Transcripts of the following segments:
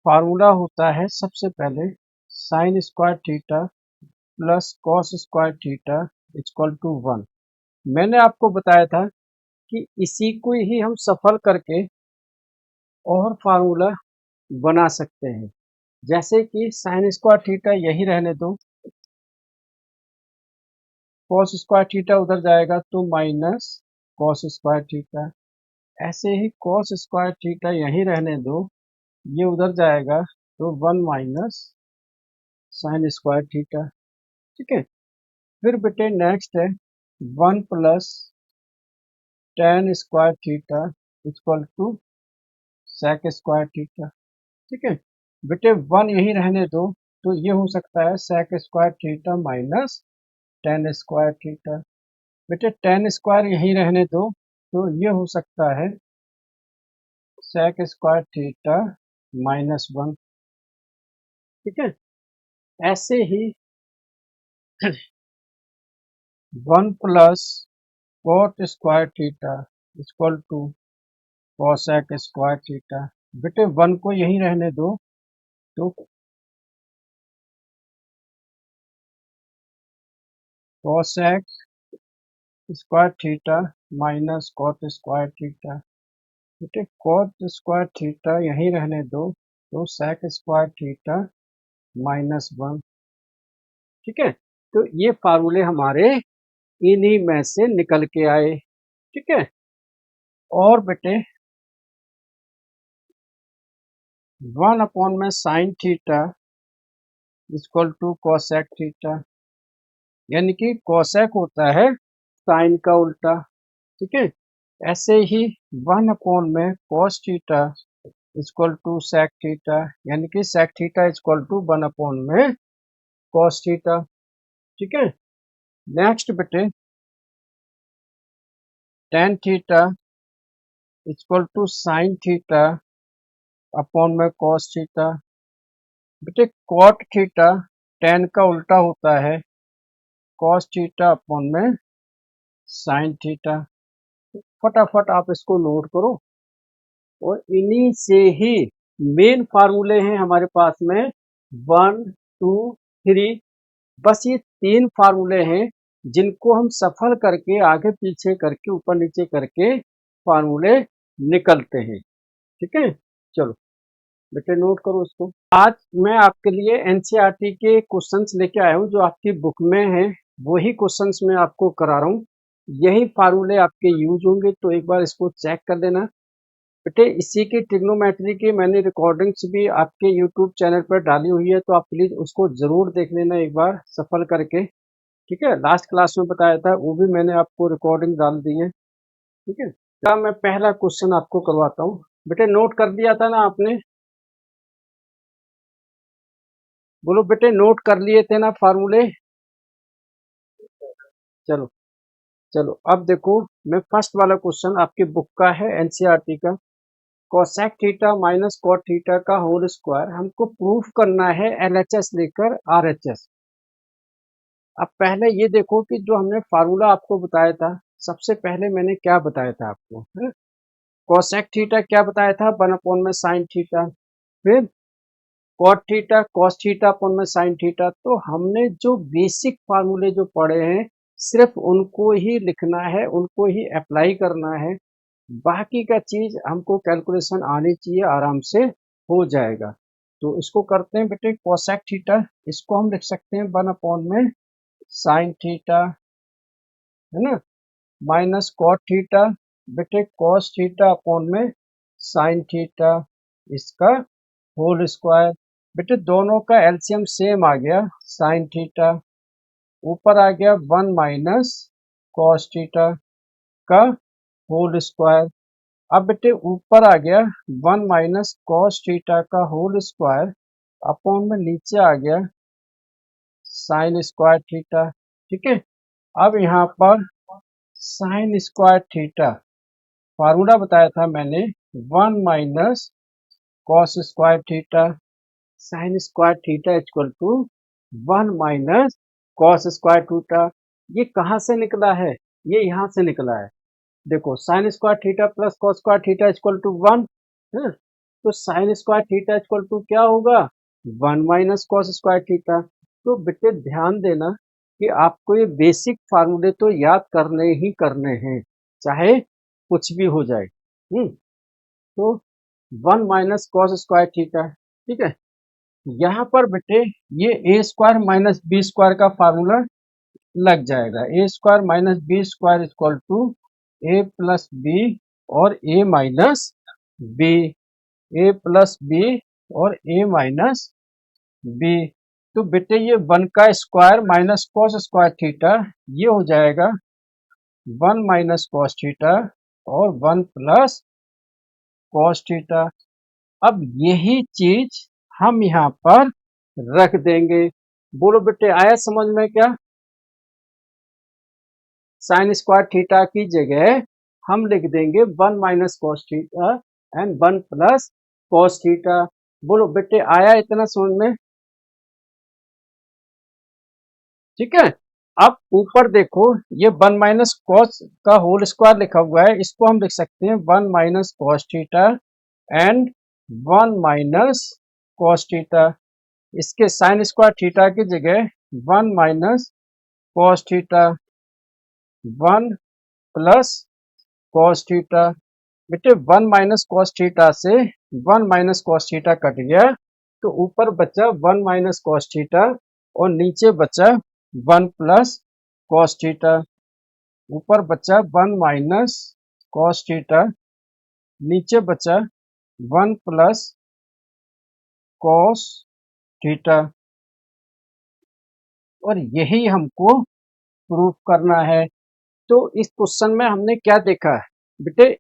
Formula होता है सबसे पहले sine square theta plus cos square theta equal to 1। मैंने आपको बताया था कि इसी को ही हम सफल करके और फार्मूला बना सकते हैं। जैसे कि साइन स्क्वायर थीटा यही रहने दो, कॉस स्क्वायर थीटा उधर जाएगा तो माइनस कॉस स्क्वायर थीटा। ऐसे ही कॉस स्क्वायर थीटा यही रहने दो, ये उधर जाएगा तो 1 माइनस साइन स्क्वायर थीटा। ठीक है, फिर बेटे नेक्स्ट है 1 plus tan square theta equal to sec square theta. ठीक है बेटे, 1 यही रहने दो तो ये हो सकता है sec square theta minus tan square theta. बेटे टेन स्क्वायर यही रहने दो तो ये हो सकता है सेक स्क्वायर थीटा माइनस 1। ठीक है, ऐसे ही 1 plus cot square theta equal to cosec square theta. बेटे 1 को यही रहने दो तो cosec square theta minus cot square theta. बेटे कॉट स्क्वायर थीटा यही रहने दो तो सेक स्क्वायर थीटा माइनस 1। ठीक है, तो ये फार्मूले हमारे इन्हीं में से निकल के आए। ठीक है, और बेटे 1 अपॉन में sine theta equal to cosec theta, यानी कि कॉसेक होता है साइन का उल्टा। ठीक है, ऐसे ही 1 अपॉन में cos theta equal to sec theta, यानी कि sec theta equal to 1 upon में कॉस थीटा। ठीक है, नेक्स्ट बेटे tan theta equal to sine theta upon में कॉस थीटा। बेटे कॉट थीटा टेन का उल्टा होता है कॉस थीटा अपॉन में साइन थीटा। फटाफट आप इसको नोट करो, और इन्हीं से ही मेन फार्मूले हैं हमारे पास में 1 2 3। बस ये 3 फार्मूले हैं जिनको हम सफल करके आगे पीछे करके ऊपर नीचे करके फार्मूले निकलते हैं। ठीक है, चलो बेटे नोट करो इसको। आज मैं आपके लिए एनसीईआरटी के क्वेश्चंस लेके आया हूँ जो आपकी बुक में है, वही क्वेश्चंस मैं आपको करा रहा हूँ। यही फार्मूले आपके यूज होंगे, तो एक बार इसको चेक कर देना। बेटे इसी की ट्रिग्नोमेट्री की मैंने रिकॉर्डिंग्स भी आपके यूट्यूब चैनल पर डाली हुई है, तो आप प्लीज उसको जरूर देख लेना एक बार सफल करके। ठीक है, लास्ट क्लास में बताया था, वो भी मैंने आपको रिकॉर्डिंग डाल दी है। ठीक है, क्या मैं पहला क्वेश्चन आपको करवाता हूँ। बेटे नोट कर दिया था ना आपने, बोलो बेटे नोट कर लिए थे ना फार्मूले। चलो चलो, अब देखो मैं फर्स्ट वाला क्वेश्चन आपकी बुक का है एनसीईआरटी का। Cosec theta minus cot theta का होल स्क्वायर हमको प्रूफ करना है एलएचएस लेकर आरएचएस। अब पहले ये देखो कि जो हमने फार्मूला आपको बताया था, सबसे पहले मैंने क्या बताया था आपको, कोसेक थीटा क्या बताया था 1 अपॉन में साइन थीटा, फिर cot theta cos theta upon में साइन थीटा। तो हमने जो बेसिक फार्मूले जो पढ़े हैं सिर्फ उनको ही लिखना है, उनको ही अप्लाई करना है। बाकी का चीज हमको कैलकुलेशन आनी चाहिए, आराम से हो जाएगा। तो इसको करते हैं बेटे कोसेक थीटा, इसको हम लिख सकते हैं 1 अपॉन में साइन थीटा, है ना, माइनस कॉट थीटा बेटे कॉस थीटा अपॉन में साइन थीटा, इसका होल स्क्वायर। बेटे दोनों का एलसीएम सेम आ गया साइन थीटा, ऊपर आ गया 1 माइनस कॉस थीटा का होल स्क्वायर। अब बेटे ऊपर आ गया 1 माइनस कॉस थीटा का होल स्क्वायर अपॉन में नीचे आ गया साइन स्क्वायर थीटा। ठीक है, अब यहाँ पर साइन स्क्वायर थीटा फार्मूला बताया था मैंने 1 minus cos square theta, sine square theta equal to 1 minus cos square theta. ये कहाँ से निकला है, ये यहाँ से निकला है। देखो sine square theta plus cos square theta equal to 1 है, तो sine square theta equal to क्या होगा, 1 माइनस कॉस स्क्वायर थीटा। तो बेटे ध्यान देना कि आपको ये बेसिक फार्मूले तो याद करने ही करने हैं, चाहे कुछ भी हो जाए। तो 1 माइनस कॉस स्क्वायर थीटा, ठीक है। यहाँ पर बेटे ये A square minus B square का फार्मूला लग जाएगा। A square minus B square equal to A plus B और A minus B, A plus B और ए माइनस बी। तो बेटे ये 1 का square minus cos square theta, ये हो जाएगा 1 माइनस कॉस थीटा और 1 प्लस कॉस थीटा। अब यही चीज हम यहाँ पर रख देंगे। बोलो बेटे आया समझ में क्या? साइन स्क्वायर थीटा की जगह हम लिख देंगे 1 minus cos theta and 1 plus cos theta. बोलो बेटे आया इतना समझ में? ठीक है। अब ऊपर देखो ये 1 माइनस कॉस का होल स्क्वायर लिखा हुआ है, इसको हम लिख सकते हैं 1 minus cos theta and 1 minus cos theta. इसके साइन स्क्वायर थीटा की जगह 1 minus cos theta, 1 plus cos theta. बेटे 1 माइनस कॉस थीटा से 1 माइनस कॉस थीटा कट गया, तो ऊपर बचा 1 माइनस कॉस थीटा और नीचे बचा 1 प्लस कॉस थीटा। ऊपर बचा 1 माइनस कॉस थीटा, नीचे बचा 1 प्लस कॉस थीटा। और यही हमको प्रूफ करना है। तो इस क्वेश्चन में हमने क्या देखा बेटे,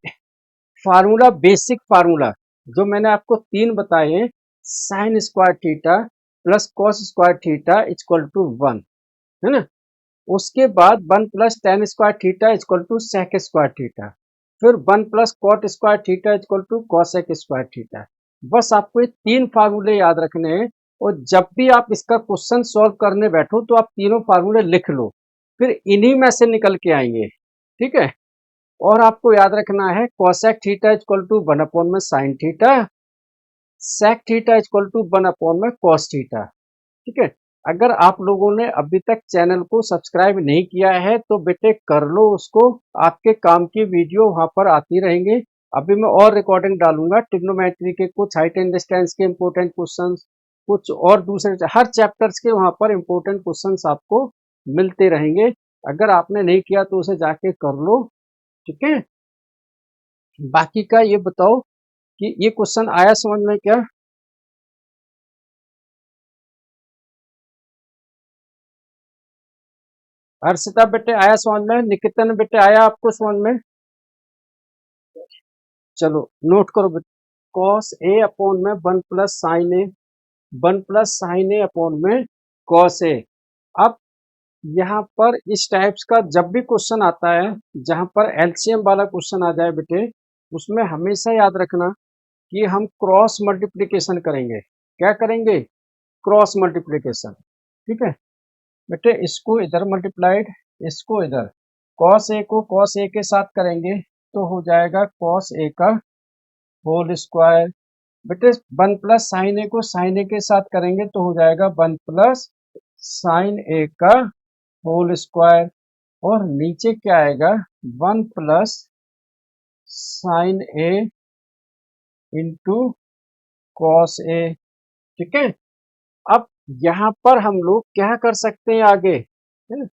फार्मूला, बेसिक फार्मूला जो मैंने आपको 3 बताए, sine square theta plus cos square theta equal to 1, है ना। उसके बाद 1 plus tan square theta equal to sec square theta, फिर 1 plus cot square theta equal to cosec square theta. बस आपको ये 3 फार्मूले याद रखने हैं, और जब भी आप इसका क्वेश्चन सॉल्व करने बैठो तो आप तीनों फार्मूले लिख लो, फिर इन्हीं में से निकल के आएंगे, ठीक है। और आपको याद रखना है cosec theta equal to 1 upon में sine theta, sec theta equal to 1 upon में कॉस थीटा, ठीक है। अगर आप लोगों ने अभी तक चैनल को सब्सक्राइब नहीं किया है तो बेटे कर लो उसको, आपके काम की वीडियो वहां पर आती रहेंगे। अभी मैं और रिकॉर्डिंग डालूंगा ट्रिग्नोमेट्री के, कुछ हाइट एंड डिस्टेंस के इंपॉर्टेंट क्वेश्चंस, कुछ और दूसरे हर चैप्टर्स के वहां पर इंपॉर्टेंट क्वेश्चंस आपको मिलते रहेंगे। अगर आपने नहीं किया तो उसे जाके कर लो, ठीक है। बाकी का ये बताओ कि ये क्वेश्चन आया समझ में क्या? हर्षिता बेटे आया समझ में? निकितन बेटे आया आपको समझ में? चलो नोट करो बेटे, कॉस ए अपॉन में 1 प्लस साइन ए, 1 प्लस साइन ए अपॉन में कॉस ए। अब यहाँ पर इस टाइप्स का जब भी क्वेश्चन आता है, जहां पर एलसीएम वाला क्वेश्चन आ जाए बेटे, उसमें हमेशा याद रखना कि हम क्रॉस मल्टीप्लिकेशन करेंगे। क्या करेंगे? क्रॉस मल्टीप्लिकेशन, ठीक है। बेटे इसको इधर मल्टीप्लाइड, इसको इधर, कॉस ए को कॉस ए के साथ करेंगे तो हो जाएगा कॉस ए का होल स्क्वायर। बेटे 1 प्लस साइन ए को साइन ए के साथ करेंगे तो हो जाएगा 1 प्लस साइन ए का होल स्क्वायर। और नीचे क्या आएगा? 1 plus sign A into cos A, ठीक है। अब यहाँ पर हम लोग क्या कर सकते हैं आगे, है ना?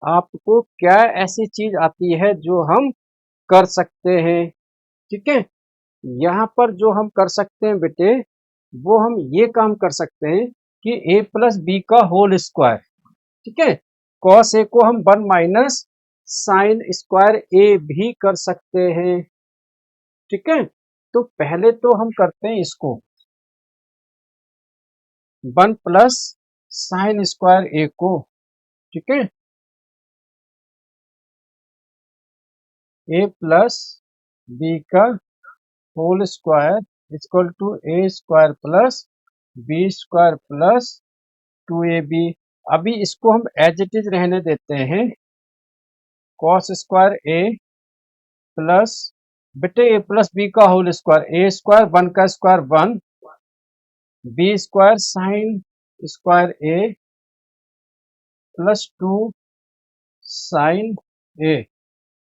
आपको क्या ऐसी चीज आती है जो हम कर सकते हैं, ठीक है। यहाँ पर जो हम कर सकते हैं बेटे, वो हम ये काम कर सकते हैं कि a प्लस बी का होल स्क्वायर, ठीक है। कॉस ए को हम 1 माइनस साइन स्क्वायर ए भी कर सकते हैं, ठीक है। तो पहले तो हम करते हैं इसको 1 प्लस साइन स्क्वायर ए को, ठीक है। ए प्लस बी का whole square equal to A square plus B square plus 2ab। अभी इसको हम एज इट इज रहने देते हैं, कॉस स्क्वायर ए प्लस बेटे ए प्लस बी का होल स्क्वायर, ए स्क्वायर 1 का square 1, B square sine square A plus 2 sine A,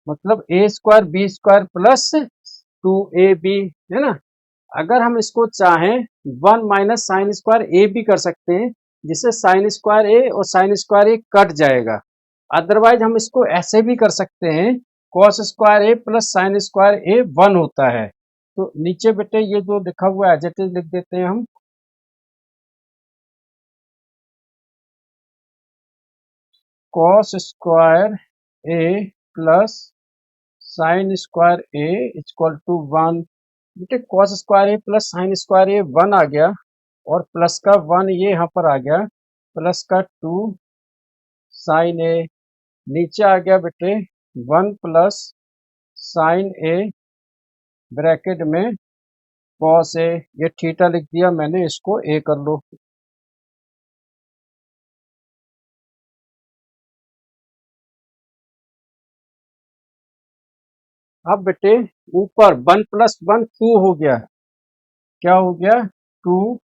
मतलब A square B square plus 2ab, है ना। अगर हम इसको चाहें 1 माइनस साइन स्क्वायर ए भी कर सकते हैं, जिससे साइन स्क्वायर ए और साइन स्क्वायर ए कट जाएगा। अदरवाइज हम इसको ऐसे भी कर सकते हैं, cos square A plus sine square A 1 होता है। तो नीचे बेटे ये जो लिखा हुआ है एज इट इज लिख देते हैं हम, cos square A plus sine square A equal to 1। बेटे cos square A plus sine square A 1 आ गया, और प्लस का 1 ये यहाँ पर आ गया, प्लस का 2 साइन ए, नीचे आ गया बेटे 1 प्लस साइन ए ब्रैकेट में कॉस ए, ये थीटा लिख दिया मैंने, इसको ए कर लो। अब बेटे ऊपर 1 प्लस 1 2 हो गया, क्या हो गया 2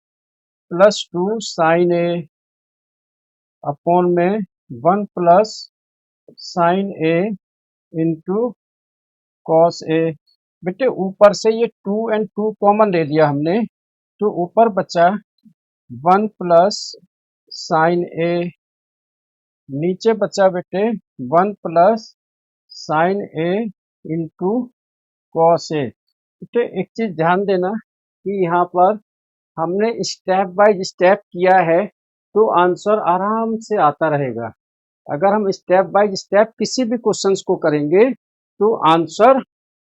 प्लस 2 साइन ए अपॉन में 1 plus sign A into cos A. बेटे ऊपर से ये 2 एंड 2 कॉमन ले लिया हमने, तो ऊपर बचा 1 प्लस साइन ए, नीचे बचा बेटे 1 plus sign A into cos A. बेटे एक चीज ध्यान देना कि यहाँ पर हमने स्टेप बाय स्टेप किया है, तो आंसर आराम से आता रहेगा। अगर हम स्टेप बाय स्टेप किसी भी क्वेश्चंस को करेंगे तो आंसर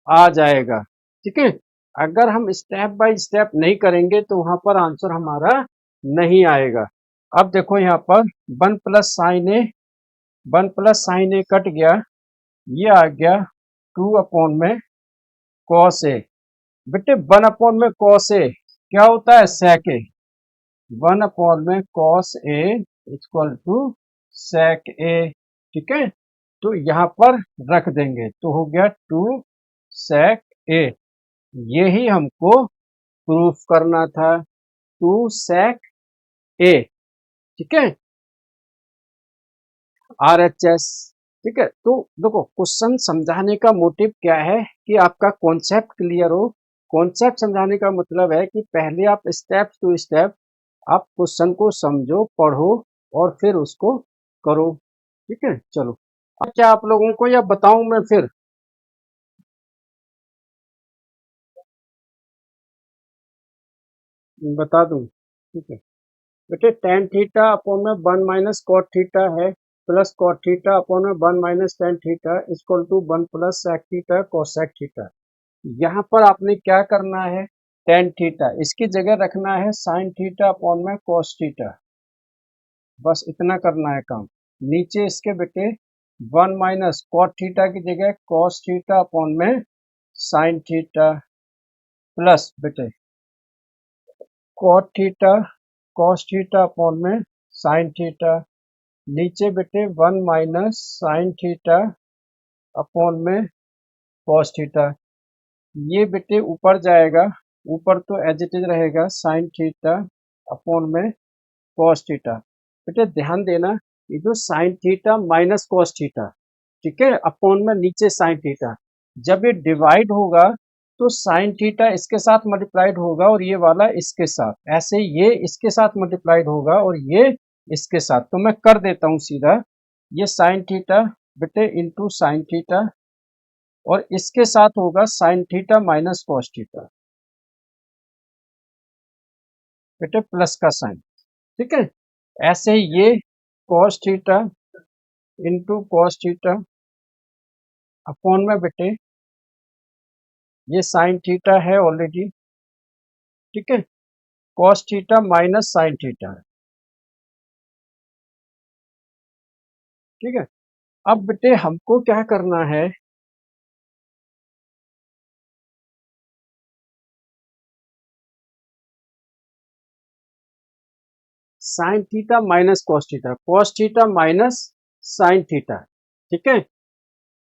आ जाएगा, ठीक है। अगर हम स्टेप बाय स्टेप नहीं करेंगे तो वहां पर आंसर हमारा नहीं आएगा। अब देखो यहाँ पर 1 प्लस साइन ए, 1 प्लस साइन ए कट गया, ये आ गया 2 अपॉन में कॉस ए। बेटे 1 अपॉन में कॉस ए क्या होता है, सेक ए। 1 अपॉन में कॉस ए इक्वल टू सेक ए, ठीक है। तो यहाँ पर रख देंगे तो हो गया 2 सेक ए। यही हमको प्रूफ करना था, 2 सेक ए, ठीक है, RHS, ठीक है। तो देखो क्वेश्चन समझाने का मोटिव क्या है कि आपका कॉन्सेप्ट क्लियर हो। कॉन्सेप्ट समझाने का मतलब है कि पहले आप स्टेप टू स्टेप आप क्वेश्चन को समझो, पढ़ो और फिर उसको करो, ठीक है। चलो अब क्या आप लोगों को या बताऊं मैं फिर, बता दूं, ठीक है। बेटे टेन थीटा अपॉन में 1 माइनस कॉट थीटा है, प्लस कॉट थीटा अपॉन में 1 minus tan theta equal to 1 plus sec theta cosec theta. यहाँ पर आपने क्या करना है, टेन थीटा इसकी जगह रखना है साइन थीटा अपॉन में कॉस थीटा, बस इतना करना है काम। नीचे इसके बेटे 1 माइनस कॉट थीटा की जगह कॉस थीटा अपॉन में साइन थीटा, प्लस बेटे cot theta cos theta upon में साइन थीटा, नीचे बेटे 1 माइनस साइन थीटा अपॉन में कॉस थीटा। ये बेटे ऊपर जाएगा, ऊपर तो एज इट इज रहेगा साइन थीटा अपॉन में कॉस थीटा। बेटे ध्यान देना, ये जो sine theta minus cos theta, ठीक है, अपॉन में नीचे साइन थीटा, जब ये डिवाइड होगा तो साइन थीटा इसके साथ मल्टीप्लाइड होगा और ये वाला इसके साथ, ऐसे ये इसके साथ मल्टीप्लाइड होगा और ये इसके साथ। तो मैं कर देता हूं सीधा, ये साइन थीटा बेटे इंटू साइन थीटा और इसके साथ होगा sign theta minus cos theta, बेटे प्लस का साइन, ठीक है। ऐसे ही ये cos theta into cos theta upon में बेटे ये साइन थीटा है ऑलरेडी, ठीक है, cos theta minus sine theta है, ठीक है। अब बेटे हमको क्या करना है, sign theta minus cos theta minus sine theta, ठीक है।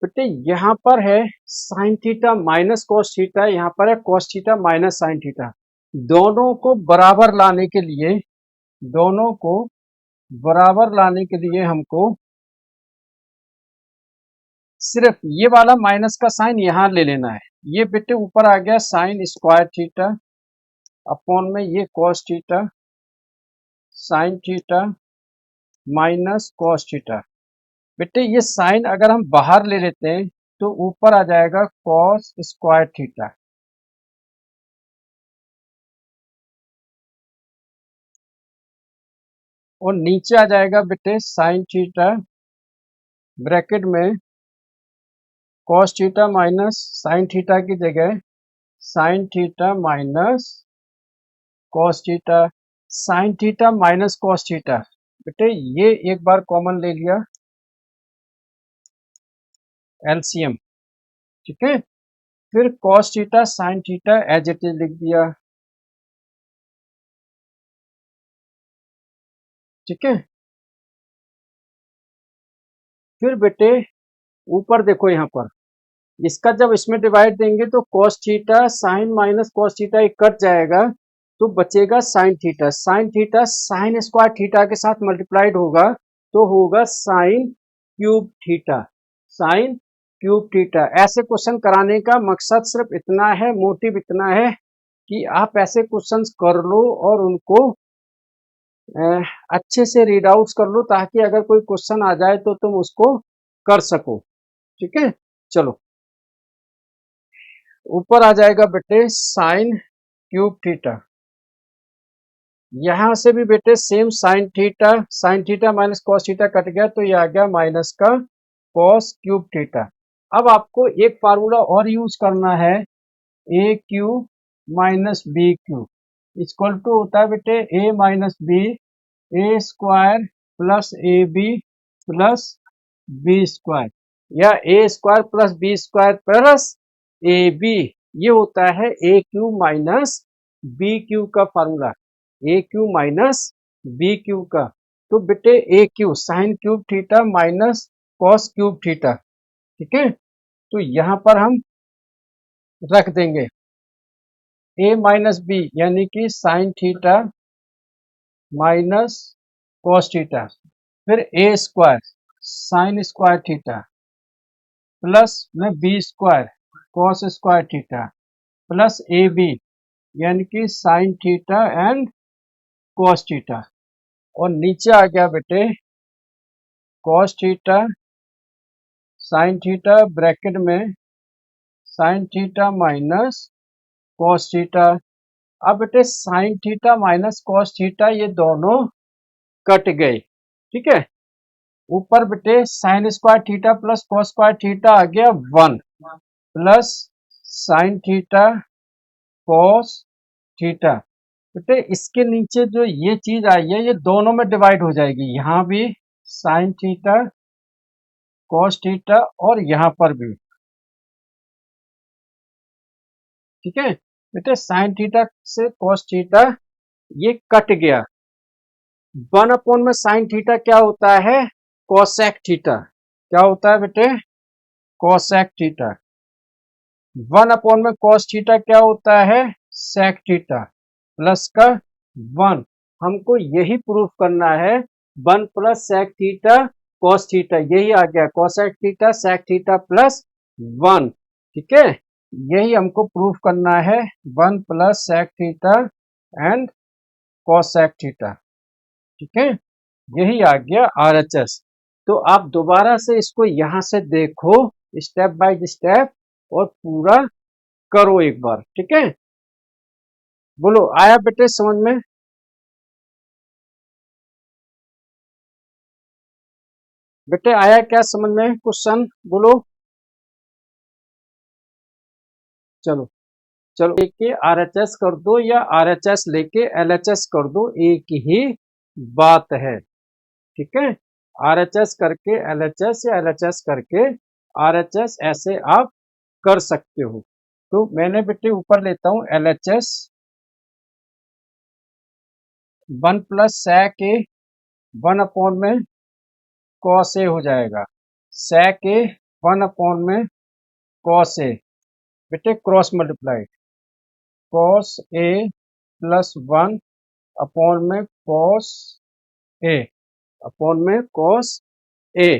बेटे यहाँ पर है sign theta minus cos theta, यहाँ पर है cos theta minus sine theta. दोनों को बराबर लाने के लिए, दोनों को बराबर लाने के लिए हमको सिर्फ ये वाला माइनस का साइन यहाँ ले लेना है। ये बेटे ऊपर आ गया साइन स्क्वायर थीटा अपॉन में ये cos theta sine theta minus cos theta. बेटे ये साइन अगर हम बाहर ले लेते हैं तो ऊपर आ जाएगा कॉस स्क्वायर थीटा, और नीचे आ जाएगा बेटे साइन थीटा ब्रैकेट में cos theta minus sine theta की जगह sign theta minus cos theta, sine theta minus cos theta. बेटे ये एक बार कॉमन ले लिया एलसीएम, ठीक है। फिर cos theta sine theta as it is लिख दिया, ठीक है। फिर बेटे ऊपर देखो यहाँ पर इसका जब इसमें डिवाइड देंगे तो cos theta sine minus cos theta एक कट जाएगा तो बचेगा sine theta. Sine theta sine square theta के साथ मल्टीप्लाइड होगा तो होगा sign cube theta, sign cube theta. ऐसे क्वेश्चन कराने का मकसद सिर्फ इतना है, मोटिव इतना है कि आप ऐसे क्वेश्चंस कर लो और उनको अच्छे से रीड आउट कर लो ताकि अगर कोई क्वेश्चन आ जाए तो तुम उसको कर सको, ठीक है। चलो ऊपर आ जाएगा बेटे साइन क्यूब थीटा, यहां से भी बेटे same sign theta minus cos theta cut गया तो ये आ गया माइनस का कॉस क्यूब थीटा। अब आपको एक फार्मूला और यूज करना है, A cube minus B cube equal to होता है बेटे A minus B, A square plus A B plus B square, या A square plus B square plus A B. ये होता है A cube minus B cube का formula, A cube minus B cube का। तो बेटे A cube sine cube theta minus cos cube theta, ठीक है। तो यहां पर हम रख देंगे ए माइनस बी यानी कि sine theta minus cos theta, फिर A square sine square theta plus में B square cos square theta plus A B यानी कि sine theta and cos theta, और नीचे आ गया बेटे cos theta sine theta bracket में sine theta minus cos theta. अब बेटे sine theta minus cos theta ये दोनों कट गए, ठीक है। ऊपर बेटे sine square theta plus cos square theta आ गया 1 plus sine theta cos theta. बेटे इसके नीचे जो ये चीज आई है ये दोनों में डिवाइड हो जाएगी, यहाँ भी साइन थीटा कॉस थीटा और यहाँ पर भी, ठीक है। बेटे साइन थीटा से कॉस थीटा ये कट गया, 1 अपॉन में साइन थीटा क्या होता है कोसेक थीटा, क्या होता है बेटे कोसेक थीटा। 1 अपॉन में कॉस थीटा क्या होता है सेक थीटा प्लस का 1। हमको यही प्रूफ करना है 1 plus sec theta cos theta, यही आ गया cosec theta sec theta plus 1, ठीक है। यही हमको प्रूफ करना है 1 plus sec theta and cosec theta, ठीक है। यही आ गया RHS। तो आप दोबारा से इसको यहां से देखो स्टेप बाय स्टेप और पूरा करो एक बार, ठीक है। बोलो आया बेटे समझ में? बेटे आया क्या समझ में क्वेश्चन बोलो। चलो चलो लेके RHS कर दो या RHS लेके LHS कर दो, एक ही बात है, ठीक है। RHS करके LHS या LHS करके RHS ऐसे आप कर सकते हो। तो मैंने बेटे ऊपर लेता हूं LHS 1 प्लस sec ए 1 अपॉन में cos ए हो जाएगा, sec ए 1 में कॉस ए, बेटे cross multiplied cos A plus 1 में कॉस ए, में कॉस ए।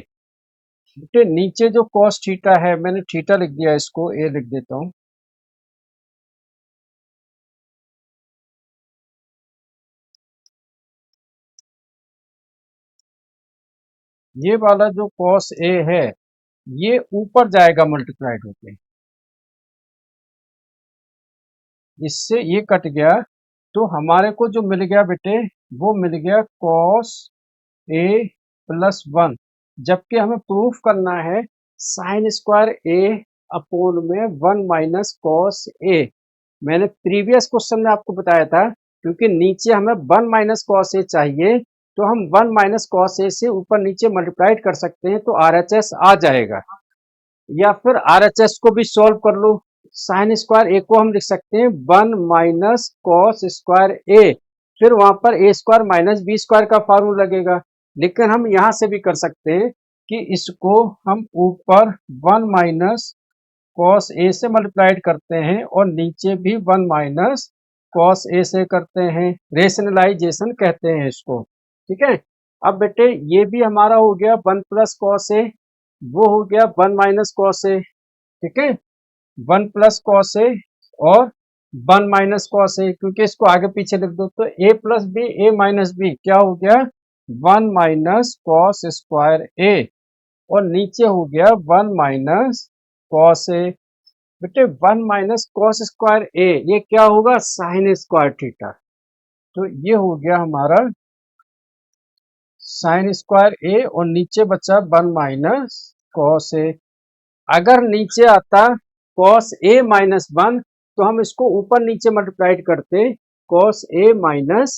बेटे नीचे जो कॉस थीटा है, मैंने थीटा लिख दिया, इसको ए लिख देता हूं। ये वाला जो कॉस ए है ये ऊपर जाएगा मल्टीप्लाइड होके, इससे ये कट गया, तो हमारे को जो मिल गया बेटे वो मिल गया कॉस ए प्लस 1, जबकि हमें प्रूफ करना है साइन स्क्वायर ए अपॉन में 1 माइनस कॉस ए। मैंने प्रीवियस क्वेश्चन में आपको बताया था, क्योंकि नीचे हमें 1 माइनस कॉस ए चाहिए, तो हम 1 माइनस कॉस ए से ऊपर नीचे मल्टीप्लाइड कर सकते हैं, तो आरएचएस आ जाएगा। या फिर आरएचएस को भी सॉल्व कर लो, साइन स्क्वायर ए को हम लिख सकते हैं 1 माइनस कॉस स्क्वायर ए, फिर वहां पर ए स्क्वायर माइनस बी स्क्वायर का फार्मूला लगेगा। लेकिन हम यहां से भी कर सकते हैं कि इसको हम ऊपर 1 माइनस कॉस ए से मल्टीप्लाइड करते हैं और नीचे भी 1 माइनस कॉस ए से करते हैं, रेशनलाइजेशन कहते हैं इसको। ठीक है, अब बेटे ये भी हमारा हो गया 1 प्लस कॉस ए, वो हो गया 1 माइनस कॉस ए। ठीक है, 1 प्लस कॉस ए और 1 माइनस कॉस ए, क्योंकि इसको आगे पीछे लिख दो तो ए प्लस बी ए माइनस बी क्या हो गया 1 माइनस कॉस स्क्वायर ए, और नीचे हो गया 1 माइनस कॉस ए। बेटे 1 माइनस कॉस स्क्वायर ए ये क्या होगा साइन स्क्वायर थीटा, तो ये हो गया हमारा साइन स्क्वायर ए, और नीचे बचा 1 माइनस कॉस ए। अगर नीचे आता कॉस ए माइनस 1, तो हम इसको ऊपर नीचे मल्टीप्लाइड करते कॉस ए माइनस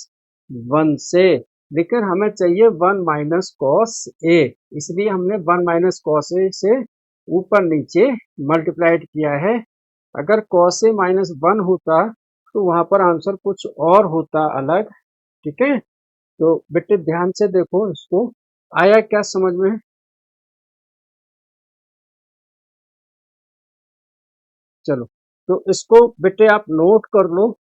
1 से, लेकिन हमें चाहिए 1 माइनस कॉस ए, इसलिए हमने 1 माइनस कॉस ए से ऊपर नीचे मल्टीप्लाइड किया है। अगर कॉस ए माइनस 1 होता तो वहां पर आंसर कुछ और होता अलग। ठीक है, तो बेटे ध्यान से देखो इसको, आया क्या समझ में? चलो, तो इसको बेटे आप नोट कर लो।